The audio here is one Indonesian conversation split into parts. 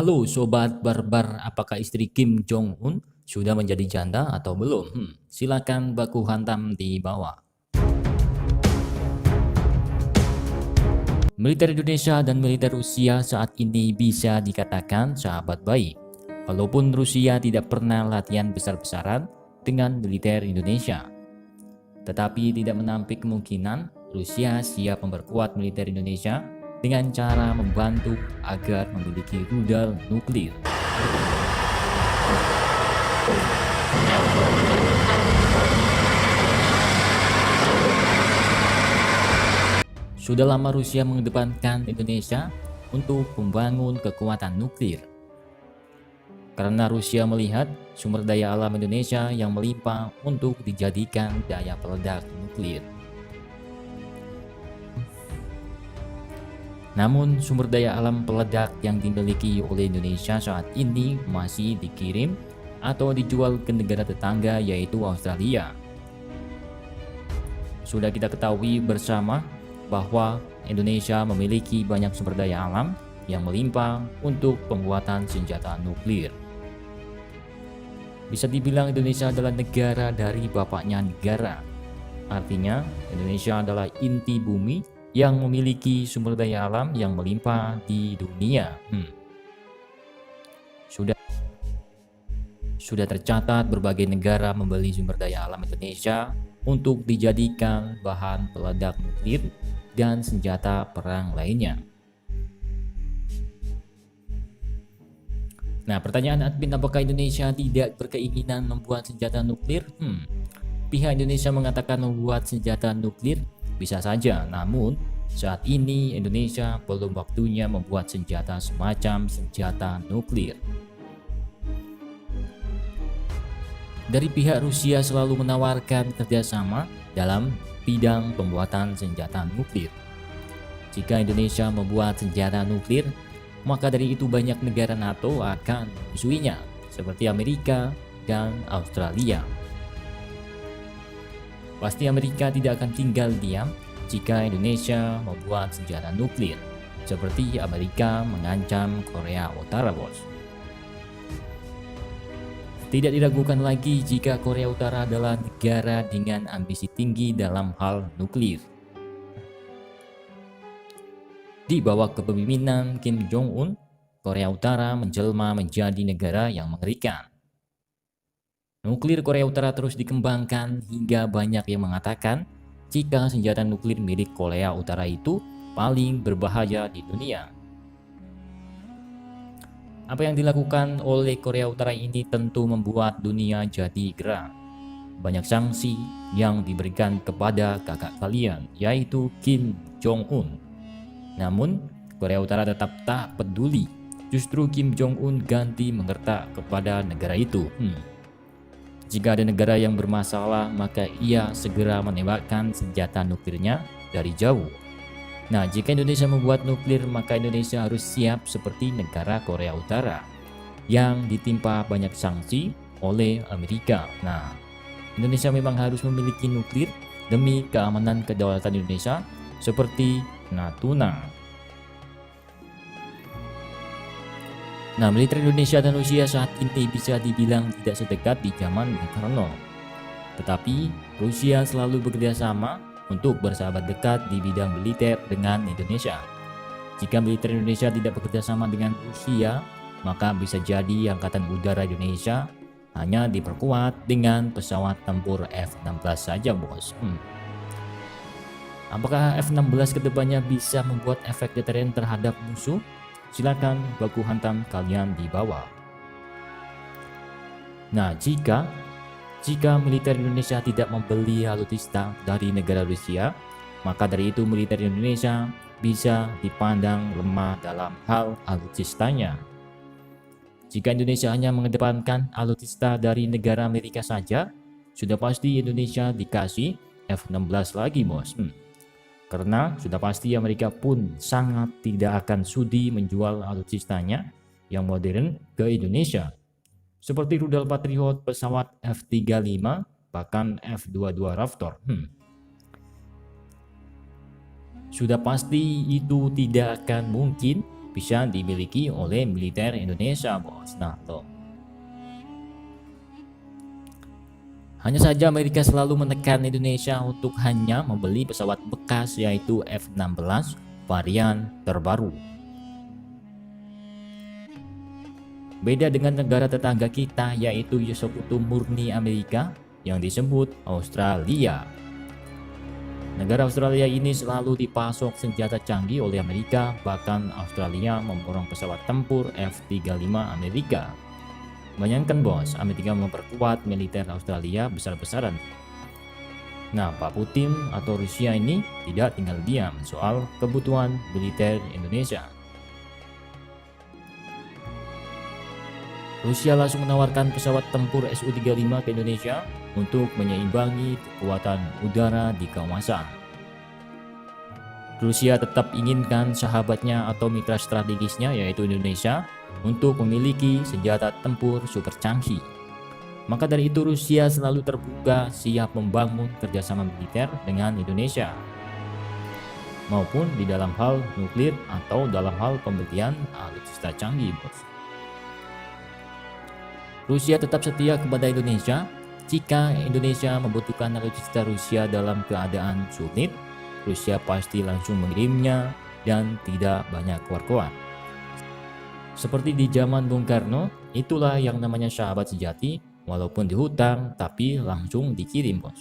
Halo Sobat Barbar, apakah istri Kim Jong-un sudah menjadi janda atau belum? Silakan baku hantam di bawah. Militer Indonesia dan militer Rusia saat ini bisa dikatakan sahabat baik. Walaupun Rusia tidak pernah latihan besar-besaran dengan militer Indonesia. Tetapi tidak menampik kemungkinan Rusia siap memperkuat militer Indonesia dengan cara membantu agar memiliki rudal nuklir. Sudah lama Rusia mengedepankan Indonesia untuk membangun kekuatan nuklir. Karena Rusia melihat sumber daya alam Indonesia yang melimpah untuk dijadikan daya peledak nuklir. Namun sumber daya alam peledak yang dimiliki oleh Indonesia saat ini masih dikirim atau dijual ke negara tetangga yaitu Australia. Sudah kita ketahui bersama bahwa Indonesia memiliki banyak sumber daya alam yang melimpah untuk pembuatan senjata nuklir. Bisa dibilang Indonesia adalah negara dari bapaknya negara. Artinya Indonesia adalah inti bumi yang memiliki sumber daya alam yang melimpah di dunia. Sudah tercatat berbagai negara membeli sumber daya alam Indonesia untuk dijadikan bahan peledak nuklir dan senjata perang lainnya. Nah, pertanyaan admin, apakah Indonesia tidak berkeinginan membuat senjata nuklir? Pihak Indonesia mengatakan membuat senjata nuklir bisa saja, namun saat ini Indonesia belum waktunya membuat senjata semacam senjata nuklir. Dari pihak Rusia selalu menawarkan kerjasama dalam bidang pembuatan senjata nuklir. Jika Indonesia membuat senjata nuklir, maka dari itu banyak negara NATO akan memusuhinya, seperti Amerika dan Australia. Pasti Amerika tidak akan tinggal diam jika Indonesia membuat senjata nuklir, seperti Amerika mengancam Korea Utara, bos. Tidak diragukan lagi jika Korea Utara adalah negara dengan ambisi tinggi dalam hal nuklir. Di bawah kepemimpinan Kim Jong-un, Korea Utara menjelma menjadi negara yang mengerikan. Nuklir Korea Utara terus dikembangkan hingga banyak yang mengatakan jika senjata nuklir milik Korea Utara itu paling berbahaya di dunia. Apa yang dilakukan oleh Korea Utara ini tentu membuat dunia jadi gerah. Banyak sanksi yang diberikan kepada kakak kalian, yaitu Kim Jong-un. Namun, Korea Utara tetap tak peduli. Justru Kim Jong-un ganti mengertak kepada negara itu. Jika ada negara yang bermasalah, maka ia segera menembakkan senjata nuklirnya dari jauh. Nah, jika Indonesia membuat nuklir, maka Indonesia harus siap seperti negara Korea Utara yang ditimpa banyak sanksi oleh Amerika. Nah, Indonesia memang harus memiliki nuklir demi keamanan kedaulatan Indonesia seperti Natuna. Nah, militer Indonesia dan Rusia saat ini bisa dibilang tidak sedekat di zaman Bung Karno. Tetapi Rusia selalu bekerja sama untuk bersahabat dekat di bidang militer dengan Indonesia. Jika militer Indonesia tidak bekerja sama dengan Rusia, maka bisa jadi Angkatan Udara Indonesia hanya diperkuat dengan pesawat tempur F-16 saja, bos. Apakah F-16 kedepannya bisa membuat efek deteren terhadap musuh? Silakan baku hantam kalian di bawah. Nah, jika militer Indonesia tidak membeli alutsista dari negara Rusia, maka dari itu militer Indonesia bisa dipandang lemah dalam hal alutsistanya. Jika Indonesia hanya mengedepankan alutsista dari negara Amerika saja, sudah pasti Indonesia dikasih F-16 lagi, bos. Karena sudah pasti Amerika pun sangat tidak akan sudi menjual alutsistanya yang modern ke Indonesia. Seperti rudal Patriot, pesawat F-35, bahkan F-22 Raptor. Sudah pasti itu tidak akan mungkin bisa dimiliki oleh militer Indonesia, bos. Nah, tuh. Hanya saja Amerika selalu menekan Indonesia untuk hanya membeli pesawat bekas, yaitu F-16 varian terbaru. Beda dengan negara tetangga kita, yaitu sekutu murni Amerika yang disebut Australia. Negara Australia ini selalu dipasok senjata canggih oleh Amerika, bahkan Australia memborong pesawat tempur F-35 Amerika. Bayangkan bos, Amerika memperkuat militer Australia besar-besaran. Nah, Pak Putin atau Rusia ini tidak tinggal diam soal kebutuhan militer Indonesia. Rusia langsung menawarkan pesawat tempur Su-35 ke Indonesia untuk menyeimbangi kekuatan udara di kawasan. Rusia tetap inginkan sahabatnya atau mitra strategisnya yaitu Indonesia untuk memiliki senjata tempur super canggih. Maka dari itu Rusia selalu terbuka siap membangun kerjasama militer dengan Indonesia, maupun di dalam hal nuklir atau dalam hal pembelian alutsista canggih, bos. Rusia tetap setia kepada Indonesia. Jika Indonesia membutuhkan alutsista Rusia dalam keadaan sulit, Rusia pasti langsung mengirimnya dan tidak banyak war-war. Seperti di zaman Bung Karno, itulah yang namanya sahabat sejati, walaupun dihutang tapi langsung dikirim, bos.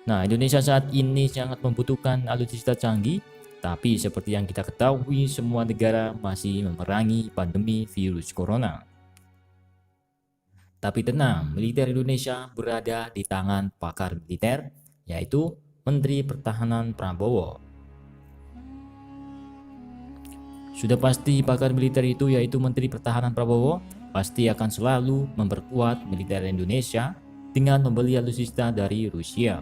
Nah, Indonesia saat ini sangat membutuhkan alutsista canggih, tapi seperti yang kita ketahui semua negara masih memerangi pandemi virus corona. Tapi tenang, militer Indonesia berada di tangan pakar militer, yaitu Menteri Pertahanan Prabowo. Sudah pasti pakar militer itu yaitu Menteri Pertahanan Prabowo pasti akan selalu memperkuat militer Indonesia dengan membeli alutsista dari Rusia.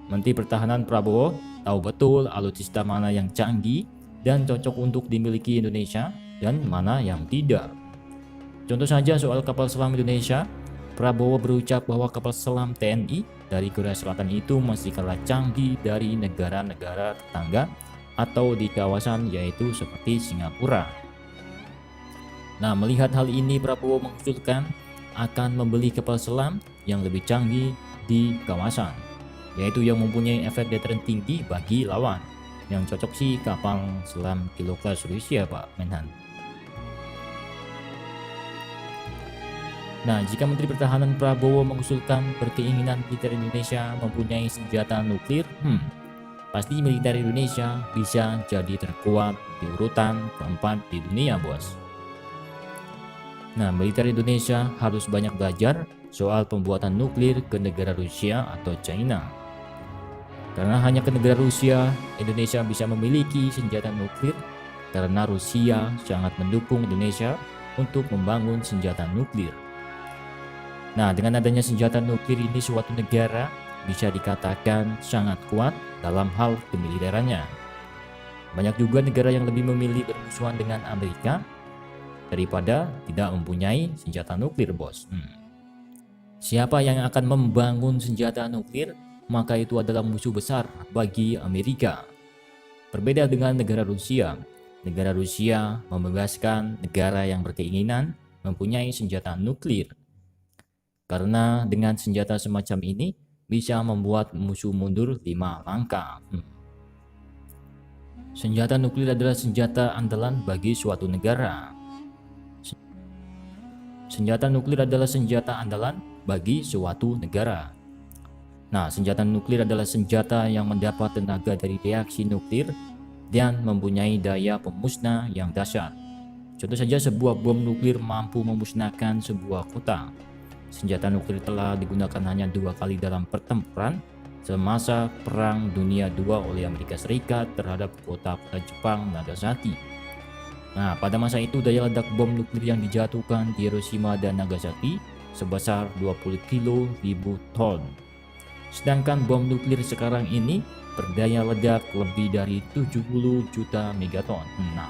Menteri Pertahanan Prabowo tahu betul alutsista mana yang canggih dan cocok untuk dimiliki Indonesia dan mana yang tidak. Contoh saja soal kapal selam Indonesia, Prabowo berucap bahwa kapal selam TNI dari Korea Selatan itu masih kalah canggih dari negara-negara tetangga atau di kawasan yaitu seperti Singapura. Nah, melihat hal ini Prabowo mengusulkan akan membeli kapal selam yang lebih canggih di kawasan, yaitu yang mempunyai efek deteran tinggi bagi lawan. Yang cocok sih kapal selam kilo kelas Rusia, Pak Menhan. Nah, jika Menteri Pertahanan Prabowo mengusulkan berkeinginan militer Indonesia mempunyai senjata nuklir, pasti militer Indonesia bisa jadi terkuat di urutan keempat di dunia, bos. Nah, militer Indonesia harus banyak belajar soal pembuatan nuklir ke negara Rusia atau China. Karena hanya ke negara Rusia, Indonesia bisa memiliki senjata nuklir, karena Rusia sangat mendukung Indonesia untuk membangun senjata nuklir. Nah, dengan adanya senjata nuklir ini suatu negara bisa dikatakan sangat kuat dalam hal kemiliterannya. Banyak juga negara yang lebih memilih bermusuhan dengan Amerika daripada tidak mempunyai senjata nuklir, bos. Siapa yang akan membangun senjata nuklir, maka itu adalah musuh besar bagi Amerika. Berbeda dengan negara Rusia. Negara Rusia membebaskan negara yang berkeinginan mempunyai senjata nuklir. Karena dengan senjata semacam ini bisa membuat musuh mundur 5 langkah. Senjata nuklir adalah senjata andalan bagi suatu negara. Senjata nuklir adalah senjata andalan bagi suatu negara. Nah, senjata nuklir adalah senjata yang mendapat tenaga dari reaksi nuklir dan mempunyai daya pemusnah yang dahsyat. Contoh saja sebuah bom nuklir mampu memusnahkan sebuah kota. Senjata nuklir telah digunakan hanya 2 kali dalam pertempuran semasa Perang Dunia II oleh Amerika Serikat terhadap kota-kota Jepang Nagasaki. Nah, pada masa itu daya ledak bom nuklir yang dijatuhkan di Hiroshima dan Nagasaki sebesar 20 ribu ton. Sedangkan bom nuklir sekarang ini berdaya ledak lebih dari 70 juta megaton. Nah,